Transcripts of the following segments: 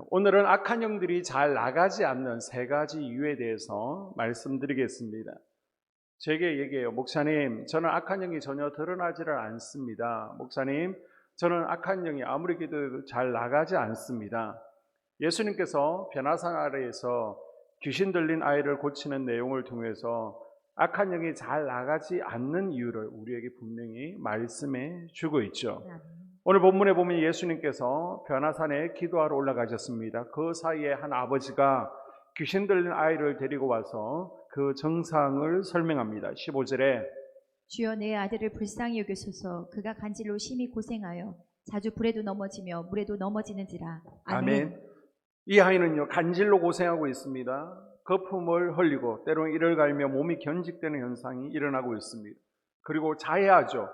오늘은 악한 영들이 잘 나가지 않는 세 가지 이유에 대해서 말씀드리겠습니다. 제게 얘기해요. 목사님, 저는 악한 영이 전혀 드러나지를 않습니다. 목사님, 저는 악한 영이 아무리 기도해도 잘 나가지 않습니다. 예수님께서 변화산 아래에서 귀신 들린 아이를 고치는 내용을 통해서 악한 영이 잘 나가지 않는 이유를 우리에게 분명히 말씀해 주고 있죠. 오늘 본문에 보면 예수님께서 변화산에 기도하러 올라가셨습니다. 그 사이에 한 아버지가 귀신 들린 아이를 데리고 와서 그 정상을 설명합니다. 15절에 주여 내 아들을 불쌍히 여기소서. 그가 간질로 심히 고생하여 자주 불에도 넘어지며 물에도 넘어지는지라. 아멘. 이 아이는요, 간질로 고생하고 있습니다. 거품을 흘리고 때로는 이를 갈며 몸이 견직되는 현상이 일어나고 있습니다. 그리고 자해하죠.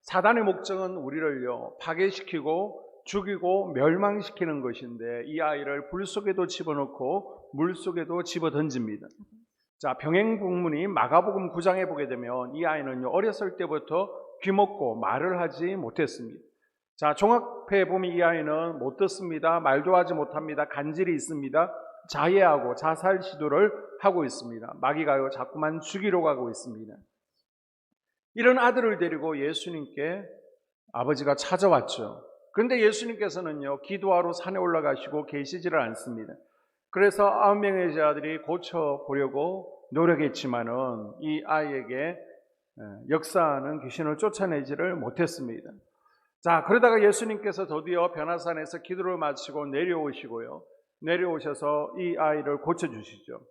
사단의 목적은 우리를요, 파괴시키고 죽이고 멸망시키는 것인데 이 아이를 불 속에도 집어넣고 물 속에도 집어던집니다. 자, 병행복문이 마가복음 9장에 보게 되면 이 아이는요, 어렸을 때부터 귀먹고 말을 하지 못했습니다. 자, 종합해 보면 이 아이는 못 듣습니다. 말도 하지 못합니다. 간질이 있습니다. 자해하고 자살 시도를 하고 있습니다. 마귀가요, 자꾸만 죽이러 가고 있습니다. 이런 아들을 데리고 예수님께 아버지가 찾아왔죠. 그런데 예수님께서는요, 기도하러 산에 올라가시고 계시지를 않습니다. 그래서 9명의 제자들이 고쳐보려고 노력했지만은 이 아이에게 역사하는 귀신을 쫓아내지를 못했습니다. 자, 그러다가 예수님께서 드디어 변화산에서 기도를 마치고 내려오시고요. 내려오셔서 이 아이를 고쳐주시죠.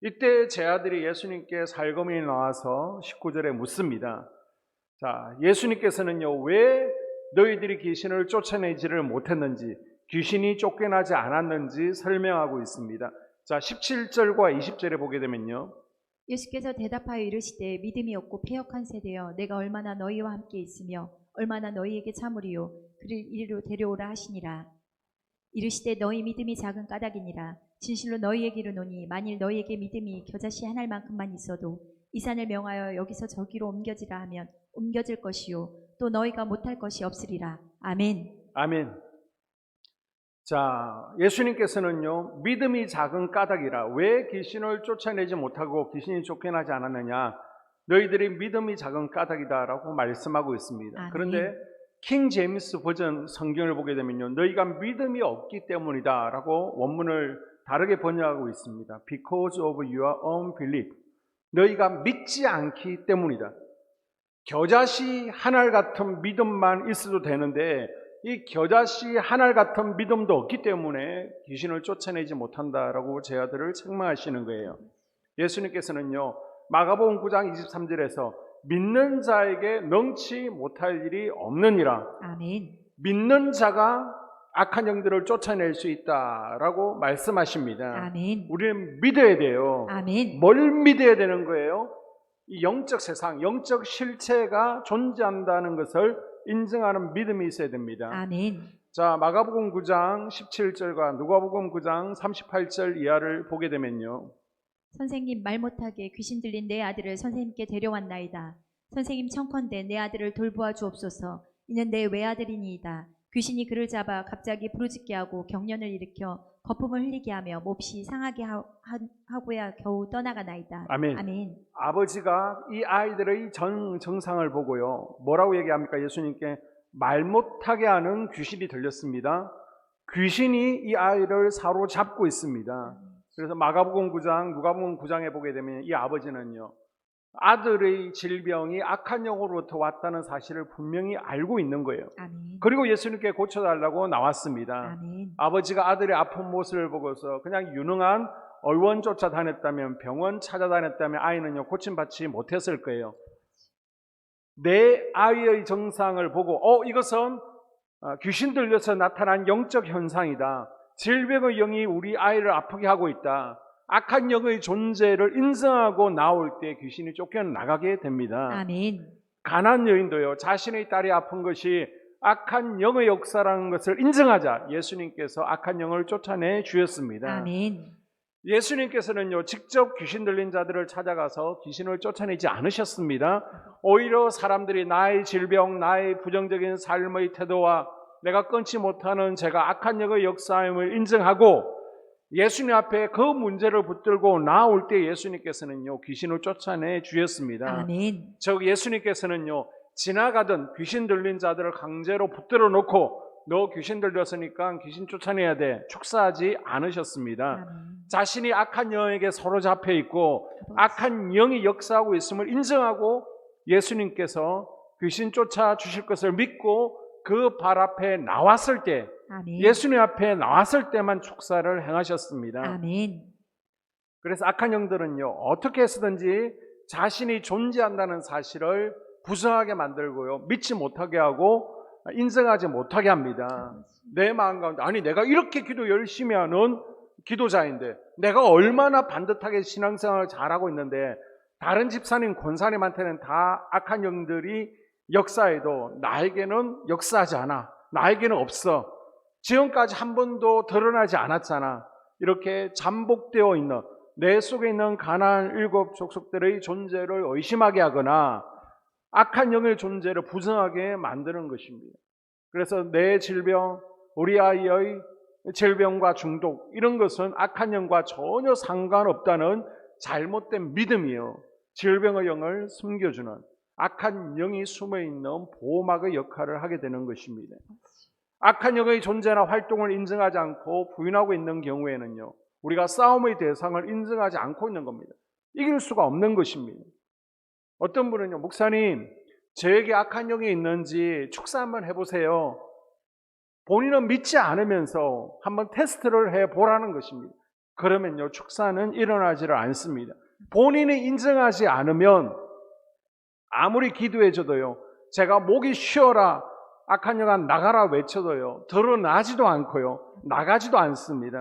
이때 제 아들이 예수님께 살금이 나와서 19절에 묻습니다. 자, 예수님께서는요, 왜 너희들이 귀신을 쫓아내지를 못했는지, 귀신이 쫓겨나지 않았는지 설명하고 있습니다. 자, 17절과 20절에 보게 되면요, 예수께서 대답하여 이르시되 믿음이 없고 패역한 세대여, 내가 얼마나 너희와 함께 있으며 얼마나 너희에게 참으리요. 그를 이리로 데려오라 하시니라. 이르시되 너희 믿음이 작은 까닭이니라. 진실로 너희에게 이르노니 만일 너희에게 믿음이 겨자씨 한 알만큼만 있어도 이 산을 명하여 여기서 저기로 옮겨지라 하면 옮겨질 것이요 또 너희가 못할 것이 없으리라. 아멘. 아멘. 자, 예수님께서는요, 믿음이 작은 까닭이라. 왜 귀신을 쫓아내지 못하고 귀신이 쫓겨나지 않았느냐, 너희들이 믿음이 작은 까닭이다라고 말씀하고 있습니다. 아멘. 그런데 킹 제임스 버전 성경을 보게 되면요, 너희가 믿음이 없기 때문이다 라고 원문을 다르게 번역하고 있습니다. Because of your unbelief. 너희가 믿지 않기 때문이다. 겨자씨 한 알 같은 믿음만 있어도 되는데 이 겨자씨 한 알 같은 믿음도 없기 때문에 귀신을 쫓아내지 못한다라고 제 아들을 책망하시는 거예요. 예수님께서는요, 마가복음 9장 23절에서 믿는 자에게 능치 못할 일이 없느니라. 아멘. 믿는 자가 악한 영들을 쫓아낼 수 있다라고 말씀하십니다. 아멘. 우리는 믿어야 돼요. 아멘. 뭘 믿어야 되는 거예요? 이 영적 세상, 영적 실체가 존재한다는 것을 인정하는 믿음이 있어야 됩니다. 아멘. 자, 마가복음 9장 17절과 누가복음 9장 38절 이하를 보게 되면요, 선생님, 말 못하게 귀신 들린 내 아들을 선생님께 데려왔나이다. 선생님 청컨대 내 아들을 돌보아 주옵소서. 이는 내 외아들이니이다. 귀신이 그를 잡아 갑자기 부르짖게 하고 경련을 일으켜 거품을 흘리게 하며 몹시 상하게 하고야 겨우 떠나가나이다. 아멘. 아멘. 아버지가 이 아이들의 정상을 보고요, 뭐라고 얘기합니까? 예수님께 말 못하게 하는 귀신이 들렸습니다. 귀신이 이 아이를 사로잡고 있습니다. 그래서 마가복음 9장, 누가복음 9장에 보게 되면 이 아버지는요, 아들의 질병이 악한 영으로부터 왔다는 사실을 분명히 알고 있는 거예요. 아멘. 그리고 예수님께 고쳐달라고 나왔습니다. 아멘. 아버지가 아들의 아픈 모습을 보고서 그냥 유능한 의원 쫓아다녔다면, 병원 찾아다녔다면 아이는요, 고침받지 못했을 거예요. 내 아이의 정상을 보고 이것은 귀신 들려서 나타난 영적 현상이다. 질병의 영이 우리 아이를 아프게 하고 있다. 악한 영의 존재를 인정하고 나올 때 귀신이 쫓겨나가게 됩니다. 아멘. 가난한 여인도요, 자신의 딸이 아픈 것이 악한 영의 역사라는 것을 인정하자 예수님께서 악한 영을 쫓아내 주셨습니다. 아멘. 예수님께서는요, 직접 귀신 들린 자들을 찾아가서 귀신을 쫓아내지 않으셨습니다. 오히려 사람들이 나의 질병, 나의 부정적인 삶의 태도와 내가 끊지 못하는 제가 악한 영의 역사임을 인정하고 예수님 앞에 그 문제를 붙들고 나올 때 예수님께서는요 귀신을 쫓아내 주셨습니다. 아멘. 즉 예수님께서는요 지나가던 귀신 들린 자들을 강제로 붙들어 놓고 너 귀신 들렸으니까 귀신 쫓아내야 돼 축사하지 않으셨습니다. 아멘. 자신이 악한 영에게 사로잡혀 있고 악한 영이 역사하고 있음을 인정하고 예수님께서 귀신 쫓아 주실 것을 믿고 그 발 앞에 나왔을 때 아멘. 예수님 앞에 나왔을 때만 축사를 행하셨습니다. 아멘. 그래서 악한 영들은요 어떻게 해서든지 자신이 존재한다는 사실을 부정하게 만들고요 믿지 못하게 하고 인정하지 못하게 합니다. 내 마음 가운데 아니 내가 이렇게 기도 열심히 하는 기도자인데 내가 얼마나 반듯하게 신앙생활을 잘하고 있는데 다른 집사님 권사님한테는 다 악한 영들이 역사해도 나에게는 역사하지 않아. 나에게는 없어. 지금까지 한 번도 드러나지 않았잖아. 이렇게 잠복되어 있는 내 속에 있는 가나안 7 족속들의 존재를 의심하게 하거나 악한 영의 존재를 부정하게 만드는 것입니다. 그래서 내 질병, 우리 아이의 질병과 중독 이런 것은 악한 영과 전혀 상관없다는 잘못된 믿음이요. 질병의 영을 숨겨주는 악한 영이 숨어있는 보호막의 역할을 하게 되는 것입니다. 악한 영의 존재나 활동을 인정하지 않고 부인하고 있는 경우에는요. 우리가 싸움의 대상을 인정하지 않고 있는 겁니다. 이길 수가 없는 것입니다. 어떤 분은요. 목사님 저에게 악한 영이 있는지 축사 한번 해보세요. 본인은 믿지 않으면서 한번 테스트를 해보라는 것입니다. 그러면요. 축사는 일어나지를 않습니다. 본인이 인정하지 않으면 아무리 기도해줘도요. 제가 목이 쉬어라 악한 영아 나가라 외쳐도요. 드러나지도 않고요. 나가지도 않습니다.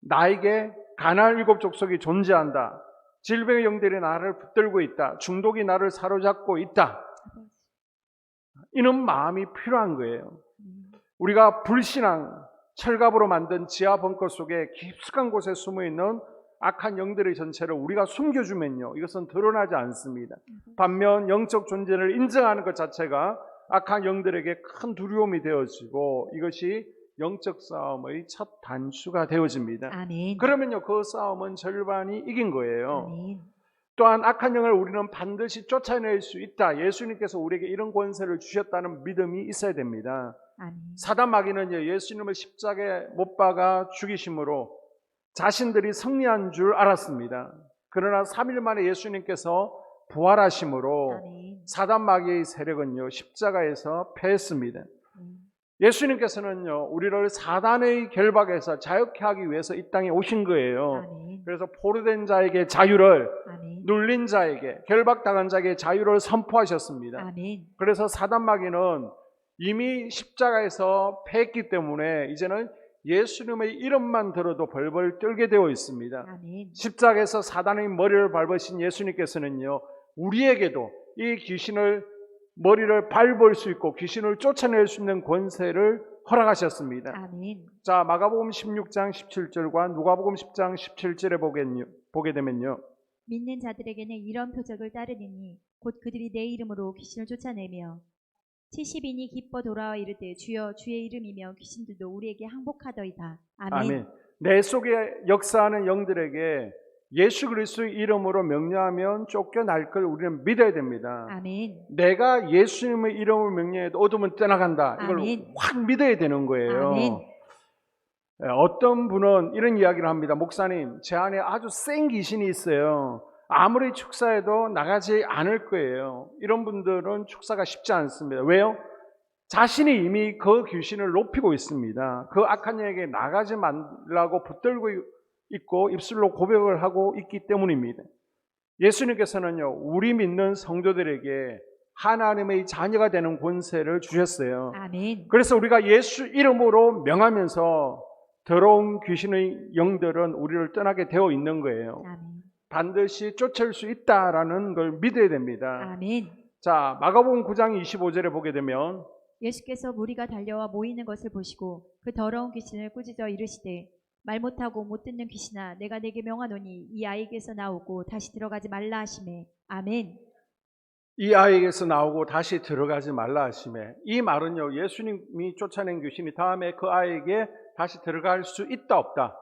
나에게 가나안 7 족속이 존재한다. 질병의 영들이 나를 붙들고 있다. 중독이 나를 사로잡고 있다. 이런 마음이 필요한 거예요. 우리가 불신앙, 철갑으로 만든 지하 벙커 속에 깊숙한 곳에 숨어있는 악한 영들의 전체를 우리가 숨겨주면요. 이것은 드러나지 않습니다. 반면 영적 존재를 인정하는 것 자체가 악한 영들에게 큰 두려움이 되어지고 이것이 영적 싸움의 첫 단추가 되어집니다. 아멘. 그러면요. 그 싸움은 절반이 이긴 거예요. 아멘. 또한 악한 영을 우리는 반드시 쫓아낼 수 있다. 예수님께서 우리에게 이런 권세를 주셨다는 믿음이 있어야 됩니다. 아멘. 사단 마귀는요. 예수님을 십자가에 못 박아 죽이심으로 자신들이 승리한 줄 알았습니다. 그러나 3일 만에 예수님께서 부활하심으로 아멘. 사단 마귀의 세력은요. 십자가에서 패했습니다. 예수님께서는요. 우리를 사단의 결박에서 자유케 하기 위해서 이 땅에 오신 거예요. 아멘. 그래서 포로된 자에게 자유를, 아멘. 눌린 자에게, 결박당한 자에게 자유를 선포하셨습니다. 아멘. 그래서 사단 마귀는 이미 십자가에서 패했기 때문에 이제는 예수님의 이름만 들어도 벌벌 떨게 되어 있습니다. 아멘. 십자가에서 사단의 머리를 밟으신 예수님께서는요. 우리에게도 이 귀신을 머리를 밟을 수 있고 귀신을 쫓아낼 수 있는 권세를 허락하셨습니다. 아멘. 자, 마가복음 16장 17절과 누가복음 10장 17절에 보게 되면요. 믿는 자들에게는 이런 표적을 따르리니 곧 그들이 내 이름으로 귀신을 쫓아내며 70인이 기뻐 돌아와 이르되 주여 주의 이름이며 귀신들도 우리에게 항복하더이다. 아멘. 아멘. 내 속에 역사하는 영들에게 예수 그리스도의 이름으로 명령하면 쫓겨날 걸 우리는 믿어야 됩니다. 아멘. 내가 예수님의 이름을 명령해도 어둠은 떠나간다. 이걸 아멘. 확 믿어야 되는 거예요. 아멘. 어떤 분은 이런 이야기를 합니다. 목사님, 제 안에 아주 센 귀신이 있어요. 아무리 축사해도 나가지 않을 거예요. 이런 분들은 축사가 쉽지 않습니다. 왜요? 자신이 이미 그 귀신을 높이고 있습니다. 그 악한 영에게 나가지 말라고 붙들고 있고 입술로 고백을 하고 있기 때문입니다. 예수님께서는요, 우리 믿는 성도들에게 하나님의 자녀가 되는 권세를 주셨어요. 아멘. 그래서 우리가 예수 이름으로 명하면서 더러운 귀신의 영들은 우리를 떠나게 되어 있는 거예요. 아멘. 반드시 쫓을 수 있다라는 걸 믿어야 됩니다. 아멘. 자, 마가복음 9장 25절에 보게 되면 예수께서 무리가 달려와 모이는 것을 보시고 그 더러운 귀신을 꾸짖어 이르시되 말 못하고 못 듣는 귀신아 내가 내게 명하노니 이 아이에게서 나오고 다시 들어가지 말라 하시매. 아멘. 이 아이에게서 나오고 다시 들어가지 말라 하심에, 이 말은요, 예수님이 쫓아낸 귀신이 다음에 그 아이에게 다시 들어갈 수 있다 없다?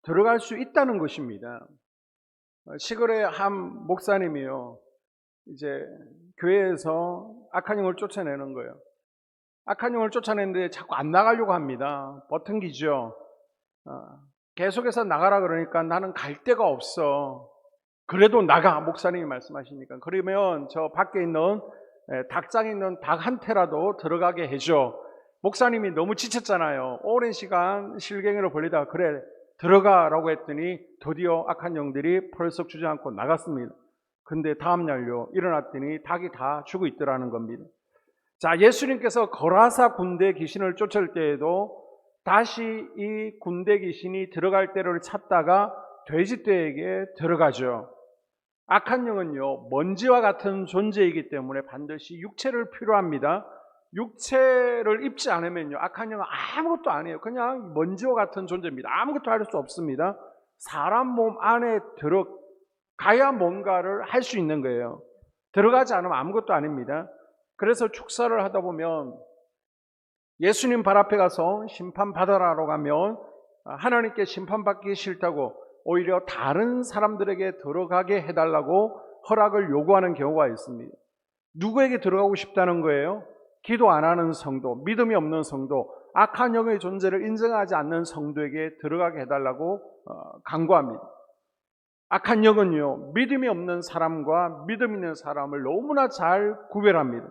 들어갈 수 있다는 것입니다. 시골의 한 목사님이요, 이제 교회에서 악한 영을 쫓아내는 거예요. 악한 영을 쫓아내는데 자꾸 안 나가려고 합니다. 버튼기죠. 계속해서 나가라 그러니까 나는 갈 데가 없어. 그래도 나가, 목사님이 말씀하시니까. 그러면 저 밖에 있는 닭장에 있는 닭 한 태라도 들어가게 해줘. 목사님이 너무 지쳤잖아요. 오랜 시간 실갱이를 벌리다가 그래 들어가라고 했더니 드디어 악한 영들이 펄썩 주저앉고 나갔습니다. 근데 다음 날요 일어났더니 닭이 다 죽어 있더라는 겁니다. 자, 예수님께서 거라사 군대 귀신을 쫓을 때에도 다시 이 군대 귀신이 들어갈 때를 찾다가 돼지떼에게 들어가죠. 악한 영은요, 먼지와 같은 존재이기 때문에 반드시 육체를 필요합니다. 육체를 입지 않으면요, 악한 영은 아무것도 안 해요. 그냥 먼지와 같은 존재입니다. 아무것도 할 수 없습니다. 사람 몸 안에 들어가야 뭔가를 할 수 있는 거예요. 들어가지 않으면 아무것도 아닙니다. 그래서 축사를 하다 보면 예수님 발 앞에 가서 심판받아라라고 하면 하나님께 심판받기 싫다고 오히려 다른 사람들에게 들어가게 해달라고 허락을 요구하는 경우가 있습니다. 누구에게 들어가고 싶다는 거예요? 기도 안 하는 성도, 믿음이 없는 성도, 악한 영의 존재를 인정하지 않는 성도에게 들어가게 해달라고 간구합니다. 악한 영은요, 믿음이 없는 사람과 믿음 있는 사람을 너무나 잘 구별합니다.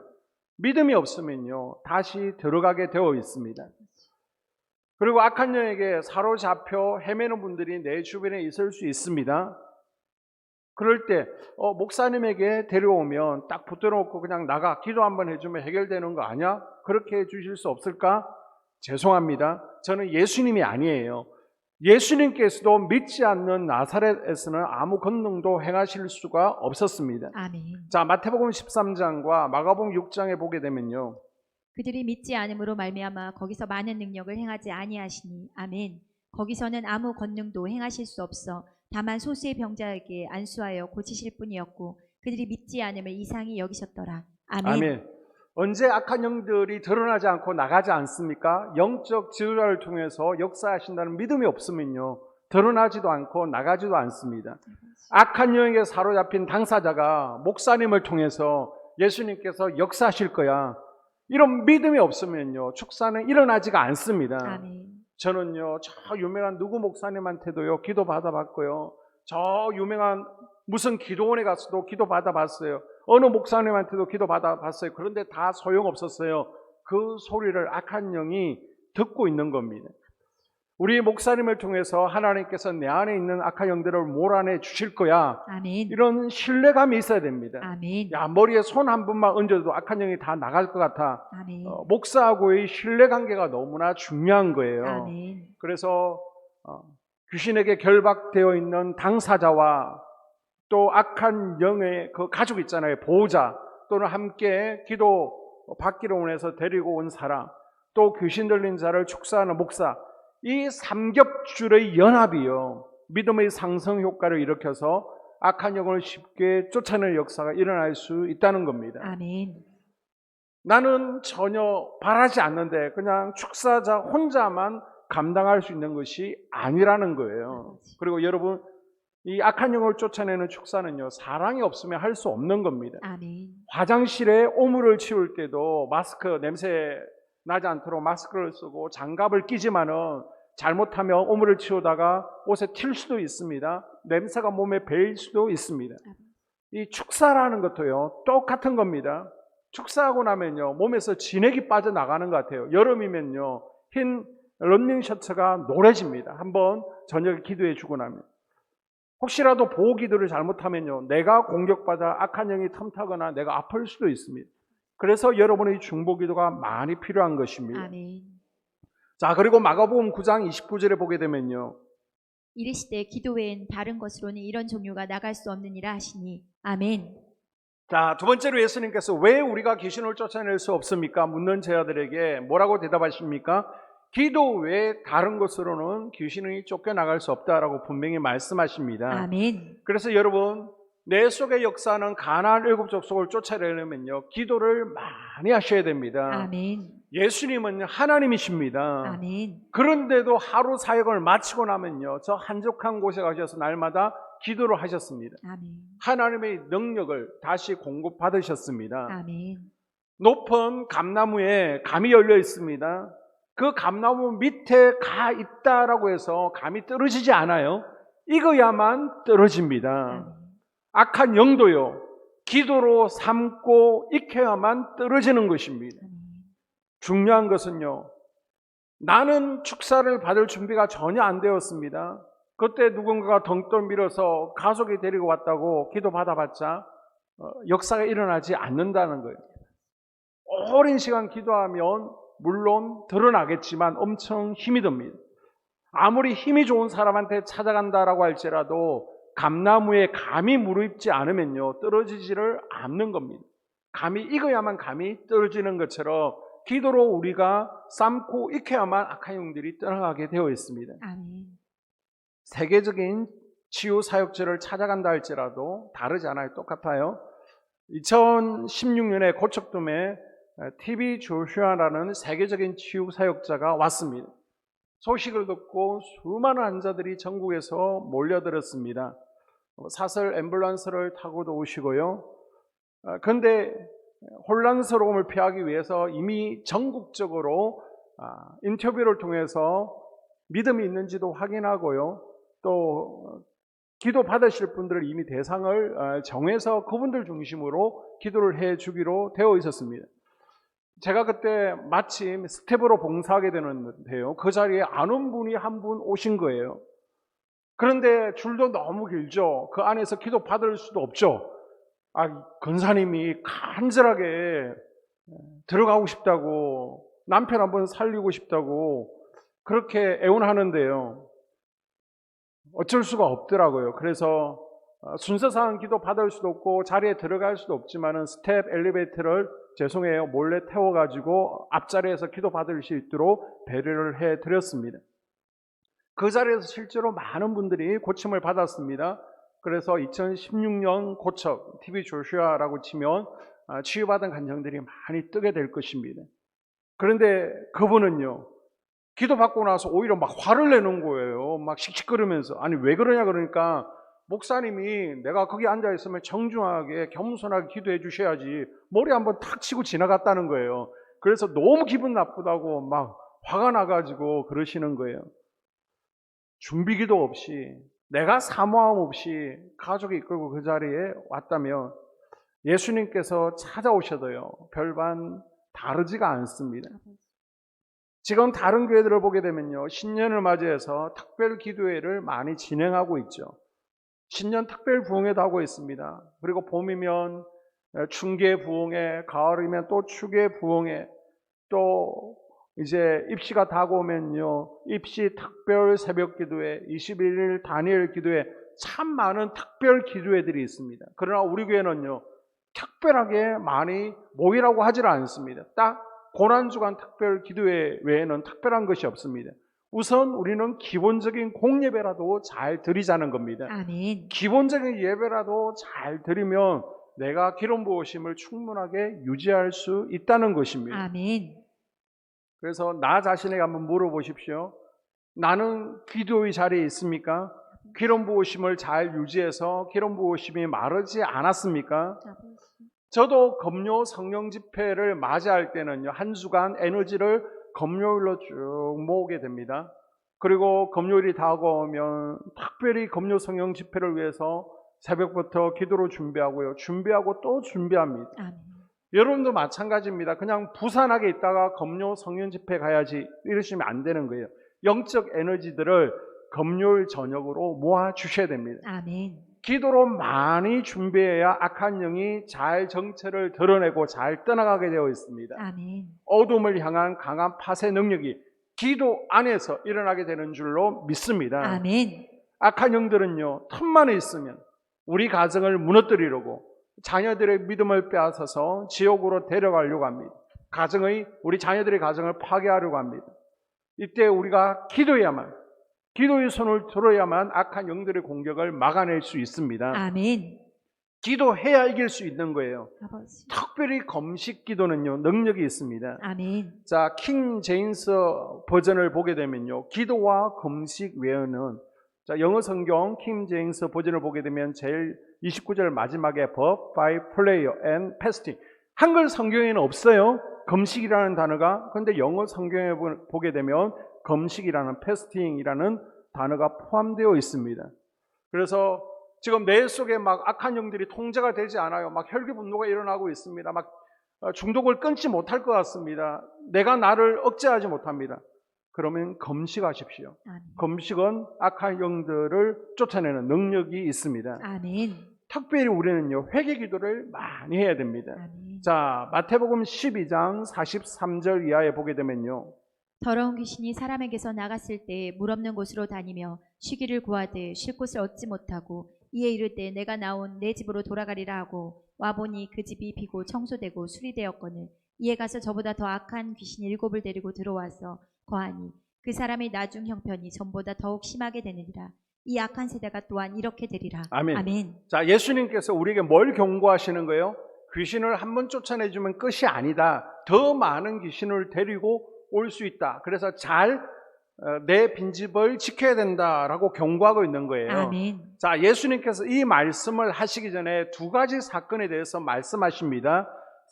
믿음이 없으면요, 다시 들어가게 되어 있습니다. 그리고 악한 영에게 사로잡혀 헤매는 분들이 내 주변에 있을 수 있습니다. 그럴 때 목사님에게 데려오면 딱 붙들어놓고 그냥 나가 기도 한번 해주면 해결되는 거 아니야? 그렇게 해주실 수 없을까? 죄송합니다. 저는 예수님이 아니에요. 예수님께서도 믿지 않는 나사렛에서는 아무 권능도 행하실 수가 없었습니다. 아멘. 자, 마태복음 13장과 마가복음 6장에 보게 되면요, 그들이 믿지 않음으로 말미암아 거기서 많은 능력을 행하지 아니하시니 아멘. 거기서는 아무 권능도 행하실 수 없어 다만 소수의 병자에게 안수하여 고치실 뿐이었고 그들이 믿지 않음을 이상히 여기셨더라. 아멘. 아멘. 언제 악한 영들이 드러나지 않고 나가지 않습니까? 영적 지도자를 통해서 역사하신다는 믿음이 없으면요, 드러나지도 않고 나가지도 않습니다. 악한 영에게 사로잡힌 당사자가 목사님을 통해서 예수님께서 역사하실 거야, 이런 믿음이 없으면요, 축사는 일어나지가 않습니다. 아멘. 저는요, 저 유명한 누구 목사님한테도요, 기도 받아봤고요, 저 유명한 무슨 기도원에 가서도 기도 받아봤어요. 어느 목사님한테도 기도 받아봤어요. 그런데 다 소용없었어요. 그 소리를 악한 영이 듣고 있는 겁니다. 우리 목사님을 통해서 하나님께서 내 안에 있는 악한 영들을 몰아내 주실 거야, 아멘. 이런 신뢰감이 있어야 됩니다. 아멘. 야, 머리에 손 한 번만 얹어도 악한 영이 다 나갈 것 같아. 아멘. 목사하고의 신뢰관계가 너무나 중요한 거예요. 아멘. 그래서 귀신에게 결박되어 있는 당사자와 또 악한 영의 그 가족 있잖아요, 보호자, 또는 함께 기도 받기로 원해서 데리고 온 사람, 또 귀신 들린 자를 축사하는 목사, 이 삼겹줄의 연합이요, 믿음의 상승 효과를 일으켜서 악한 영을 쉽게 쫓아내는 역사가 일어날 수 있다는 겁니다. 아멘. 나는 전혀 바라지 않는데 그냥 축사자 혼자만 감당할 수 있는 것이 아니라는 거예요. 그리고 여러분, 이 악한 영을 쫓아내는 축사는요, 사랑이 없으면 할 수 없는 겁니다. 아멘. 화장실에 오물을 치울 때도 마스크, 냄새 나지 않도록 마스크를 쓰고 장갑을 끼지만은 잘못하면 오물을 치우다가 옷에 튈 수도 있습니다. 냄새가 몸에 배일 수도 있습니다. 이 축사라는 것도요, 똑같은 겁니다. 축사하고 나면요, 몸에서 진액이 빠져나가는 것 같아요. 여름이면요, 흰 런닝 셔츠가 노래집니다. 한번 저녁에 기도해 주고 나면. 혹시라도 보호 기도를 잘못하면요, 내가 공격받아 악한 영이 틈타거나 내가 아플 수도 있습니다. 그래서 여러분의 중보 기도가 많이 필요한 것입니다. 아멘. 자, 그리고 마가복음 9장 29절에 보게 되면요, 이르시되 기도 외엔 다른 것으로는 이런 종류가 나갈 수 없느니라 하시니 아멘. 자, 두 번째로 예수님께서 왜 우리가 귀신을 쫓아낼 수 없습니까? 묻는 제자들에게 뭐라고 대답하십니까? 기도 외에 다른 것으로는 귀신이 쫓겨나갈 수 없다라고 분명히 말씀하십니다. 아멘. 그래서 여러분, 내 속에 역사하는 가나안 일곱 족속을 쫓아내려면요, 기도를 많이 하셔야 됩니다. 아멘. 예수님은 하나님이십니다. 아멘. 그런데도 하루 사역을 마치고 나면요, 저 한적한 곳에 가셔서 날마다 기도를 하셨습니다. 아멘. 하나님의 능력을 다시 공급받으셨습니다. 아멘. 높은 감나무에 감이 열려 있습니다. 그 감나무 밑에 가 있다라고 해서 감이 떨어지지 않아요. 익어야만 떨어집니다. 아멘. 악한 영도요, 기도로 삶고 익혀야만 떨어지는 것입니다. 아멘. 중요한 것은요, 나는 축사를 받을 준비가 전혀 안 되었습니다. 그때 누군가가 덩 떠밀어서 가족이 데리고 왔다고 기도 받아봤자 역사가 일어나지 않는다는 거예요. 오랜 시간 기도하면 물론 드러나겠지만 엄청 힘이 듭니다. 아무리 힘이 좋은 사람한테 찾아간다라고 할지라도 감나무에 감이 무르익지 않으면요, 떨어지지를 않는 겁니다. 감이 익어야만 감이 떨어지는 것처럼 기도로 우리가 삶고 익혀야만 악한 영들이 떠나가게 되어 있습니다. 아멘. 세계적인 치유 사역자를 찾아간다 할지라도 다르지 않아요. 똑같아요. 2016년에 고척돔에 TV 조슈아라는 세계적인 치유 사역자가 왔습니다. 소식을 듣고 수많은 환자들이 전국에서 몰려들었습니다. 사설 앰뷸런스를 타고도 오시고요. 그런데 혼란스러움을 피하기 위해서 이미 전국적으로 인터뷰를 통해서 믿음이 있는지도 확인하고요. 또 기도 받으실 분들을 이미 대상을 정해서 그분들 중심으로 기도를 해 주기로 되어 있었습니다. 제가 그때 마침 스텝으로 봉사하게 되는데요, 그 자리에 안 온 분이 한 분 오신 거예요. 그런데 줄도 너무 길죠. 그 안에서 기도 받을 수도 없죠. 권사님이 간절하게 들어가고 싶다고, 남편 한번 살리고 싶다고 그렇게 애원하는데요, 어쩔 수가 없더라고요. 그래서 순서상 기도 받을 수도 없고 자리에 들어갈 수도 없지만은 스텝 엘리베이터를 죄송해요, 몰래 태워가지고 앞자리에서 기도 받을 수 있도록 배려를 해드렸습니다. 그 자리에서 실제로 많은 분들이 고침을 받았습니다. 그래서 2016년 고척 TV 조슈아라고 치면 치유받은 간증들이 많이 뜨게 될 것입니다. 그런데 그분은요, 기도받고 나서 오히려 막 화를 내는 거예요. 막 씩씩거리면서. 아니 왜 그러냐 그러니까, 목사님이 내가 거기 앉아있으면 정중하게 겸손하게 기도해 주셔야지 머리 한번 탁 치고 지나갔다는 거예요. 그래서 너무 기분 나쁘다고 막 화가 나가지고 그러시는 거예요. 준비기도 없이, 내가 사모함 없이 가족이 이끌고 그 자리에 왔다면 예수님께서 찾아오셔도요, 별반 다르지가 않습니다. 지금 다른 교회들을 보게 되면요, 신년을 맞이해서 특별 기도회를 많이 진행하고 있죠. 신년 특별 부흥회도 하고 있습니다. 그리고 봄이면 춘계 부흥회, 가을이면 또 추계 부흥회, 또 이제 입시가 다가오면요, 입시 특별 새벽 기도회, 21일 다니엘 기도회, 참 많은 특별 기도회들이 있습니다. 그러나 우리 교회는요, 특별하게 많이 모이라고 하질 않습니다. 딱 고난주간 특별 기도회 외에는 특별한 것이 없습니다. 우선 우리는 기본적인 공예배라도 잘 드리자는 겁니다. 아멘. 기본적인 예배라도 잘 드리면 내가 기름 부으심을 충분하게 유지할 수 있다는 것입니다. 아멘. 그래서 나 자신에게 한번 물어보십시오. 나는 기도의 자리에 있습니까? 기름 부으심을 잘 유지해서 기름 부으심이 마르지 않았습니까? 저도 금요 성령 집회를 맞이할 때는요, 한 주간 에너지를 금요일로 쭉 모으게 됩니다. 그리고 금요일이 다가오면 특별히 금요 성령 집회를 위해서 새벽부터 기도로 준비하고요, 준비하고 또 준비합니다. 아멘. 여러분도 마찬가지입니다. 그냥 부산하게 있다가 금요 성령 집회 가야지 이러시면 안 되는 거예요. 영적 에너지들을 금요일 저녁으로 모아 주셔야 됩니다. 아멘. 기도로 많이 준비해야 악한 영이 잘 정체를 드러내고 잘 떠나가게 되어 있습니다. 아멘. 어둠을 향한 강한 파쇄 능력이 기도 안에서 일어나게 되는 줄로 믿습니다. 아멘. 악한 영들은요, 틈만 있으면 우리 가정을 무너뜨리려고 자녀들의 믿음을 빼앗아서 지옥으로 데려가려고 합니다. 우리 자녀들의 가정을 파괴하려고 합니다. 이때 우리가 기도의 손을 들어야만 악한 영들의 공격을 막아낼 수 있습니다. 아멘. 기도해야 이길 수 있는 거예요. 아버지. 특별히 금식 기도는요, 능력이 있습니다. 아멘. 자, 킹 제임스 버전을 보게 되면요, 기도와 금식 외에는, 자, 영어 성경 킹 제임스 버전을 보게 되면 제일 29절 마지막에 but by prayer and fasting. 한글 성경에는 없어요, 금식이라는 단어가. 그런데 영어 성경에 보게 되면 금식이라는 fasting이라는 단어가 포함되어 있습니다. 그래서 지금 뇌 속에 막 악한 영들이 통제가 되지 않아요. 막 혈기 분노가 일어나고 있습니다. 막 중독을 끊지 못할 것 같습니다. 내가 나를 억제하지 못합니다. 그러면 금식하십시오. 아멘. 금식은 악한 영들을 쫓아내는 능력이 있습니다. 아멘. 특별히 우리는요, 회개 기도를 많이 해야 됩니다. 아멘. 자, 마태복음 12장 43절 이하에 보게 되면요, 더러운 귀신이 사람에게서 나갔을 때 물 없는 곳으로 다니며 쉬기를 구하되 쉴 곳을 얻지 못하고 이에 이를 때 내가 나온 내 집으로 돌아가리라 하고 와보니 그 집이 비고 청소되고 수리되었거늘 이에 가서 저보다 더 악한 귀신 7을 데리고 들어와서 거하니 그 사람의 나중 형편이 전보다 더욱 심하게 되느니라. 이 악한 세대가 또한 이렇게 되리라. 아멘. 아멘. 자, 예수님께서 우리에게 뭘 경고하시는 거예요? 귀신을 한번 쫓아내주면 끝이 아니다. 더 많은 귀신을 데리고 올 수 있다. 그래서 잘 내 빈집을 지켜야 된다라고 경고하고 있는 거예요. 아멘. 자, 예수님께서 이 말씀을 하시기 전에 두 가지 사건에 대해서 말씀하십니다.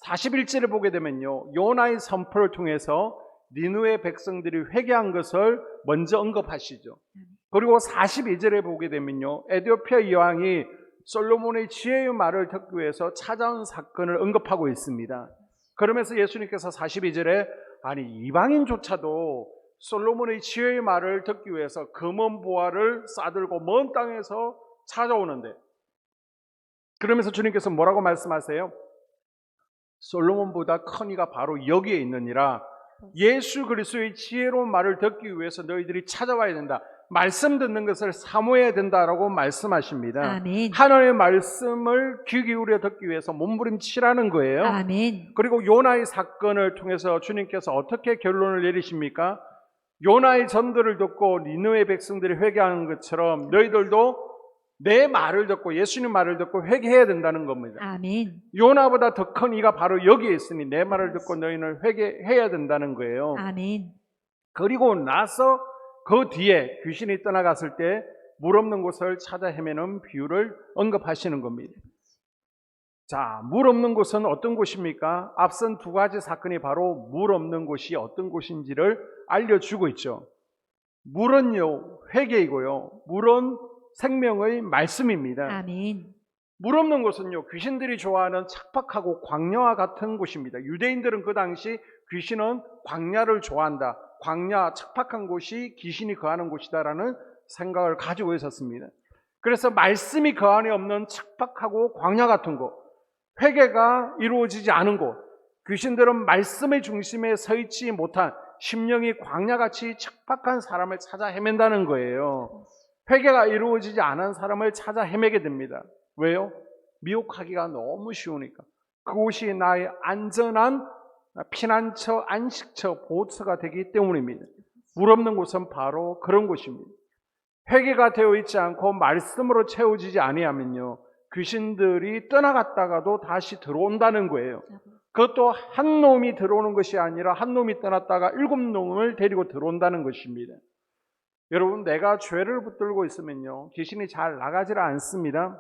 41절을 보게 되면요, 요나의 선포를 통해서 니느웨 백성들이 회개한 것을 먼저 언급하시죠. 그리고 42절에 보게 되면요, 에티오피아 여왕이 솔로몬의 지혜의 말을 듣기 위해서 찾아온 사건을 언급하고 있습니다. 그러면서 예수님께서 42절에 아니 이방인조차도 솔로몬의 지혜의 말을 듣기 위해서 금은 보화를 싸들고 먼 땅에서 찾아오는데, 그러면서 주님께서 뭐라고 말씀하세요? 솔로몬보다 큰 이가 바로 여기에 있느니라. 예수 그리스도의 지혜로운 말을 듣기 위해서 너희들이 찾아와야 된다. 말씀 듣는 것을 사모해야 된다라고 말씀하십니다. 아멘. 하나님의 말씀을 귀 기울여 듣기 위해서 몸부림치라는 거예요. 아멘. 그리고 요나의 사건을 통해서 주님께서 어떻게 결론을 내리십니까? 요나의 전도를 듣고 니느웨 백성들이 회개하는 것처럼 너희들도 내 말을 듣고 예수님 말을 듣고 회개해야 된다는 겁니다. 아멘. 요나보다 더 큰 이가 바로 여기에 있으니 내 말을 듣고 너희는 회개해야 된다는 거예요. 아멘. 그리고 나서 그 뒤에 귀신이 떠나갔을 때 물 없는 곳을 찾아 헤매는 비유를 언급하시는 겁니다. 자, 물 없는 곳은 어떤 곳입니까? 앞선 두 가지 사건이 바로 물 없는 곳이 어떤 곳인지를 알려주고 있죠. 물은요, 회개이고요. 물은 생명의 말씀입니다. 아멘. 물 없는 곳은요, 귀신들이 좋아하는 척박하고 광야와 같은 곳입니다. 유대인들은 그 당시 귀신은 광야를 좋아한다. 광야, 척박한 곳이 귀신이 거하는 곳이다라는 생각을 가지고 있었습니다. 그래서 말씀이 그 안에 없는 척박하고 광야 같은 곳, 회개가 이루어지지 않은 곳, 귀신들은 말씀의 중심에 서 있지 못한 심령이 광야같이 척박한 사람을 찾아 헤맨다는 거예요. 회개가 이루어지지 않은 사람을 찾아 헤매게 됩니다. 왜요? 미혹하기가 너무 쉬우니까. 그곳이 나의 안전한 피난처, 안식처, 보호처가 되기 때문입니다. 물 없는 곳은 바로 그런 곳입니다. 회개가 되어 있지 않고 말씀으로 채워지지 아니하면요, 귀신들이 떠나갔다가도 다시 들어온다는 거예요. 그것도 한 놈이 들어오는 것이 아니라 한 놈이 떠났다가 7놈을 데리고 들어온다는 것입니다. 여러분, 내가 죄를 붙들고 있으면요, 귀신이 잘 나가지를 않습니다.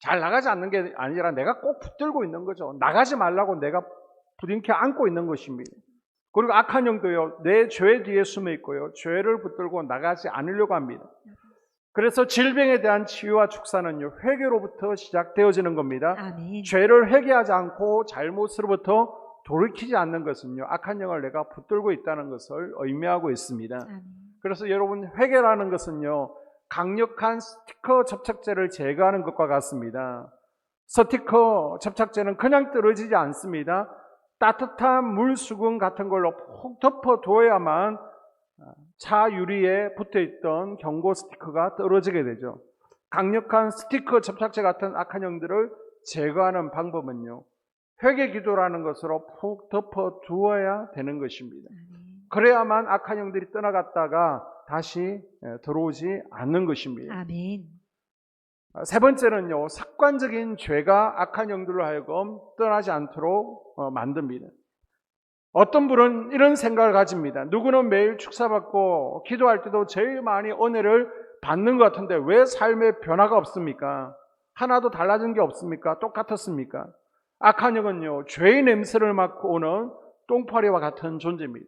잘 나가지 않는 게 아니라 내가 꼭 붙들고 있는 거죠. 나가지 말라고 내가 부둥켜 안고 있는 것입니다. 그리고 악한 영도요, 내 죄 뒤에 숨어 있고요, 죄를 붙들고 나가지 않으려고 합니다. 그래서 질병에 대한 치유와 축사는요, 회개로부터 시작되어지는 겁니다. 아멘. 죄를 회개하지 않고 잘못으로부터 돌이키지 않는 것은요, 악한 영을 내가 붙들고 있다는 것을 의미하고 있습니다. 아멘. 그래서 여러분, 회개라는 것은요, 강력한 스티커 접착제를 제거하는 것과 같습니다. 스티커 접착제는 그냥 떨어지지 않습니다. 따뜻한 물수건 같은 걸로 푹 덮어둬야만 차 유리에 붙어있던 경고 스티커가 떨어지게 되죠. 강력한 스티커 접착제 같은 악한 영들을 제거하는 방법은요, 회개 기도라는 것으로 푹 덮어두어야 되는 것입니다. 그래야만 악한 영들이 떠나갔다가 다시 들어오지 않는 것입니다. 아멘. 세 번째는요, 습관적인 죄가 악한 영들로 하여금 떠나지 않도록 만듭니다. 어떤 분은 이런 생각을 가집니다. 누구는 매일 축사받고 기도할 때도 제일 많이 은혜를 받는 것 같은데 왜 삶에 변화가 없습니까? 하나도 달라진 게 없습니까? 똑같았습니까? 악한 영은요, 죄의 냄새를 맡고 오는 똥파리와 같은 존재입니다.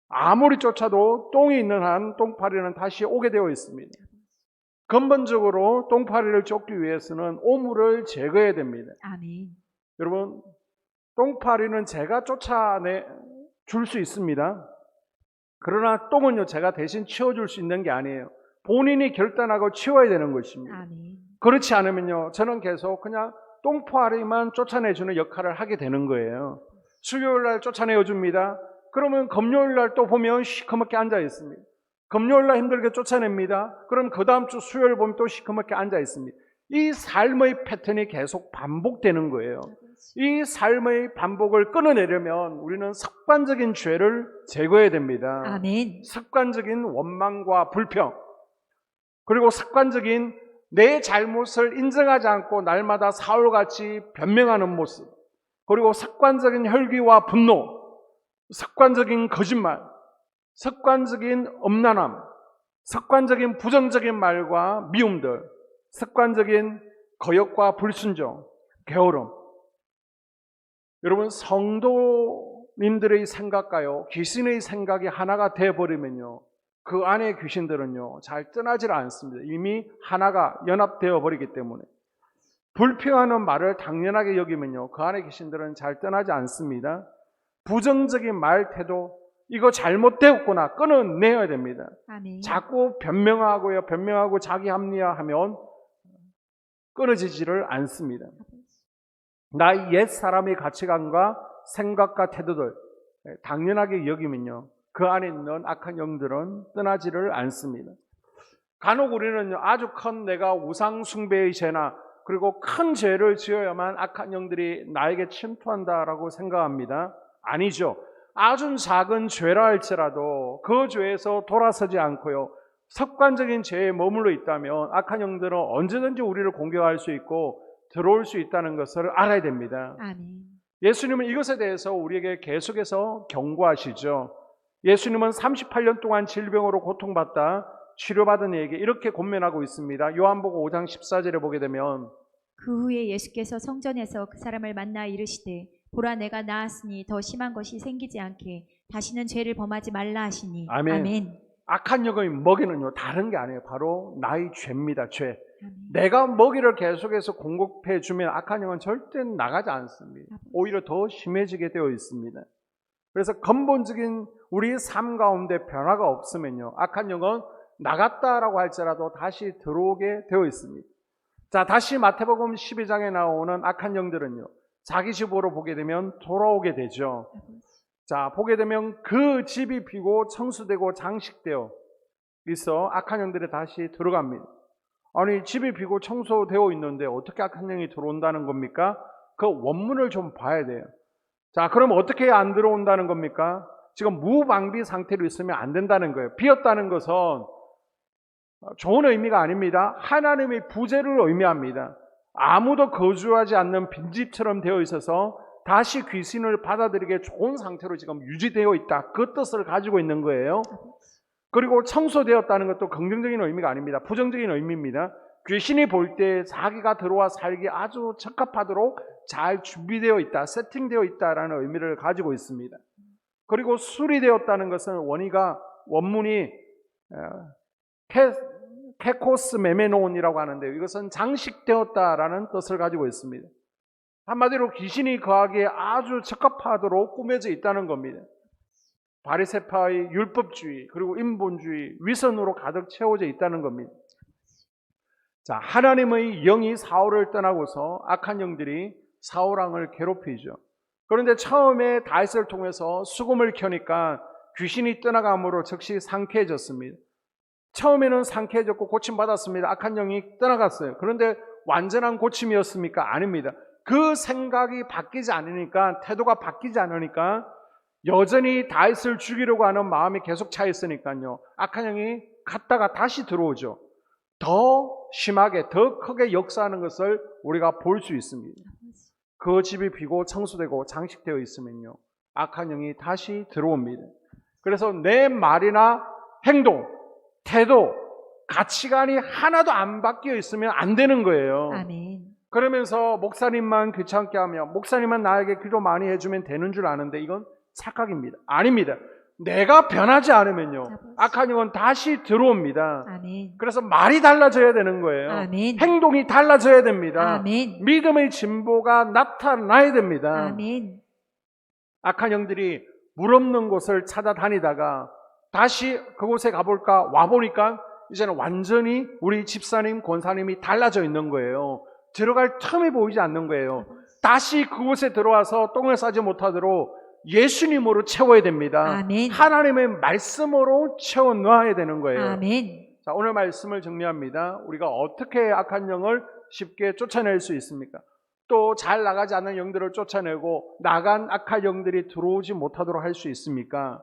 아무리 쫓아도 똥이 있는 한 똥파리는 다시 오게 되어 있습니다. 근본적으로 똥파리를 쫓기 위해서는 오물을 제거해야 됩니다. 아멘. 여러분, 똥파리는 제가 쫓아내 줄 수 있습니다. 그러나 똥은요, 제가 대신 치워줄 수 있는 게 아니에요. 본인이 결단하고 치워야 되는 것입니다. 아멘. 그렇지 않으면요, 저는 계속 그냥 똥파리만 쫓아내주는 역할을 하게 되는 거예요. 수요일 날 쫓아내어 줍니다. 그러면 금요일 날 또 보면 시커멓게 앉아 있습니다. 금요일 날 힘들게 쫓아냅니다. 그럼 그 다음 주 수요일 보면 또 시커멓게 앉아 있습니다. 이 삶의 패턴이 계속 반복되는 거예요. 이 삶의 반복을 끊어내려면 우리는 습관적인 죄를 제거해야 됩니다. 아멘. 습관적인 원망과 불평, 그리고 습관적인 내 잘못을 인정하지 않고 날마다 사울같이 변명하는 모습, 그리고 습관적인 혈기와 분노, 습관적인 거짓말, 습관적인 엄난함, 습관적인 부정적인 말과 미움들, 습관적인 거역과 불순종, 게으름. 여러분, 성도님들의 생각과요, 귀신의 생각이 하나가 되어버리면요, 그 안에 귀신들은요, 잘 떠나질 않습니다. 이미 하나가 연합되어 버리기 때문에. 불평하는 말을 당연하게 여기면요, 그 안에 귀신들은 잘 떠나지 않습니다. 부정적인 말 태도, 이거 잘못되었구나, 끊어내야 됩니다. 아멘. 자꾸 변명하고 자기 합리화하면 끊어지지를 않습니다. 나의 옛 사람의 가치관과 생각과 태도들 당연하게 여기면요, 그 안에 있는 악한 영들은 떠나지를 않습니다. 간혹 우리는 아주 큰 내가 우상 숭배의 죄나 그리고 큰 죄를 지어야만 악한 영들이 나에게 침투한다라고 생각합니다. 아니죠. 아주 작은 죄라 할지라도 그 죄에서 돌아서지 않고요, 습관적인 죄에 머물러 있다면 악한 영들은 언제든지 우리를 공격할 수 있고 들어올 수 있다는 것을 알아야 됩니다. 아멘. 예수님은 이것에 대해서 우리에게 계속해서 경고하시죠. 예수님은 38년 동안 질병으로 고통받다 치료받은 이에게 이렇게 권면하고 있습니다. 요한복음 5장 14절에 보게 되면, 그 후에 예수께서 성전에서 그 사람을 만나 이르시되 보라 내가 나았으니 더 심한 것이 생기지 않게 다시는 죄를 범하지 말라 하시니. 아멘. 아멘. 악한 영의 먹이는요, 다른 게 아니에요. 바로 나의 죄입니다. 죄. 아멘. 내가 먹이를 계속해서 공급해 주면 악한 영은 절대 나가지 않습니다. 오히려 더 심해지게 되어 있습니다. 그래서 근본적인 우리 삶 가운데 변화가 없으면요, 악한 영은 나갔다라고 할지라도 다시 들어오게 되어 있습니다. 자, 다시 마태복음 12장에 나오는 악한 영들은요, 자기 집으로 보게 되면 돌아오게 되죠. 자, 보게 되면 그 집이 비고 청수되고 장식되어 있어 악한 영들이 다시 들어갑니다. 아니, 집이 비고 청소되어 있는데 어떻게 악한 영이 들어온다는 겁니까? 그 원문을 좀 봐야 돼요. 자, 그럼 어떻게 안 들어온다는 겁니까? 지금 무방비 상태로 있으면 안 된다는 거예요. 비었다는 것은 좋은 의미가 아닙니다. 하나님의 부재를 의미합니다. 아무도 거주하지 않는 빈집처럼 되어 있어서 다시 귀신을 받아들이게 좋은 상태로 지금 유지되어 있다, 그 뜻을 가지고 있는 거예요. 그리고 청소되었다는 것도 긍정적인 의미가 아닙니다. 부정적인 의미입니다. 귀신이 볼 때 자기가 들어와 살기 아주 적합하도록 잘 준비되어 있다, 세팅되어 있다라는 의미를 가지고 있습니다. 그리고 수리되었다는 것은 원문이 케코스 메메노온이라고 하는데요, 이것은 장식되었다라는 뜻을 가지고 있습니다. 한마디로 귀신이 거하기에 아주 적합하도록 꾸며져 있다는 겁니다. 바리새파의 율법주의, 그리고 인본주의, 위선으로 가득 채워져 있다는 겁니다. 자, 하나님의 영이 사울을 떠나고서 악한 영들이 사울 왕을 괴롭히죠. 그런데 처음에 다윗을 통해서 수금을 켜니까 귀신이 떠나감으로 즉시 상쾌해졌습니다. 처음에는 상쾌해졌고 고침받았습니다. 악한 영이 떠나갔어요. 그런데 완전한 고침이었습니까? 아닙니다. 그 생각이 바뀌지 않으니까, 태도가 바뀌지 않으니까 여전히 다윗을 죽이려고 하는 마음이 계속 차 있으니까요, 악한 영이 갔다가 다시 들어오죠. 더 심하게, 더 크게 역사하는 것을 우리가 볼 수 있습니다. 그 집이 비고 청소되고 장식되어 있으면요, 악한 영이 다시 들어옵니다. 그래서 내 말이나 행동, 태도, 가치관이 하나도 안 바뀌어 있으면 안 되는 거예요. 아멘. 그러면서 목사님만 귀찮게 하며 목사님만 나에게 기도 많이 해주면 되는 줄 아는데 이건 착각입니다. 아닙니다. 내가 변하지 않으면요, 악한 영은 다시 들어옵니다. 아멘. 그래서 말이 달라져야 되는 거예요. 아멘. 행동이 달라져야 됩니다. 아멘. 믿음의 진보가 나타나야 됩니다. 아멘. 악한 영들이 물 없는 곳을 찾아다니다가 다시 그곳에 가볼까 와보니까 이제는 완전히 우리 집사님, 권사님이 달라져 있는 거예요. 들어갈 틈이 보이지 않는 거예요. 다시 그곳에 들어와서 똥을 싸지 못하도록 예수님으로 채워야 됩니다. 아멘. 하나님의 말씀으로 채워 넣어야 되는 거예요. 아멘. 자, 오늘 말씀을 정리합니다. 우리가 어떻게 악한 영을 쉽게 쫓아낼 수 있습니까? 또 잘 나가지 않는 영들을 쫓아내고 나간 악한 영들이 들어오지 못하도록 할 수 있습니까?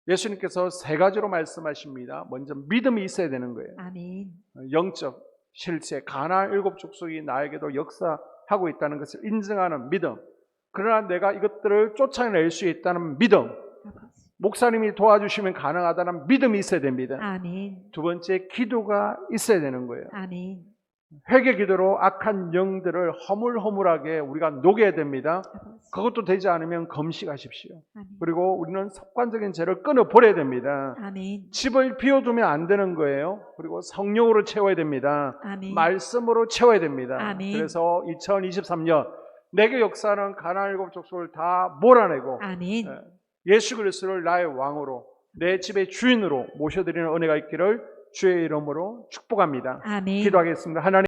예수님께서 세 가지로 말씀하십니다. 먼저 믿음이 있어야 되는 거예요. 아멘. 영적, 실제, 가나안 7 족속이 나에게도 역사하고 있다는 것을 인정하는 믿음. 그러나 내가 이것들을 쫓아낼 수 있다는 믿음. 목사님이 도와주시면 가능하다는 믿음이 있어야 됩니다. 아멘. 두 번째, 기도가 있어야 되는 거예요. 아멘. 회개 기도로 악한 영들을 허물허물하게 우리가 녹여야 됩니다. 그것도 되지 않으면 금식하십시오. 아멘. 그리고 우리는 습관적인 죄를 끊어버려야 됩니다. 아멘. 집을 비워두면 안 되는 거예요. 그리고 성령으로 채워야 됩니다. 아멘. 말씀으로 채워야 됩니다. 아멘. 그래서 2023년 내게 역사하는 가나안 7 족속을 다 몰아내고 아멘. 예수 그리스도를 나의 왕으로, 내 집의 주인으로 모셔드리는 은혜가 있기를 주의 이름으로 축복합니다. 아멘. 기도하겠습니다. 하나님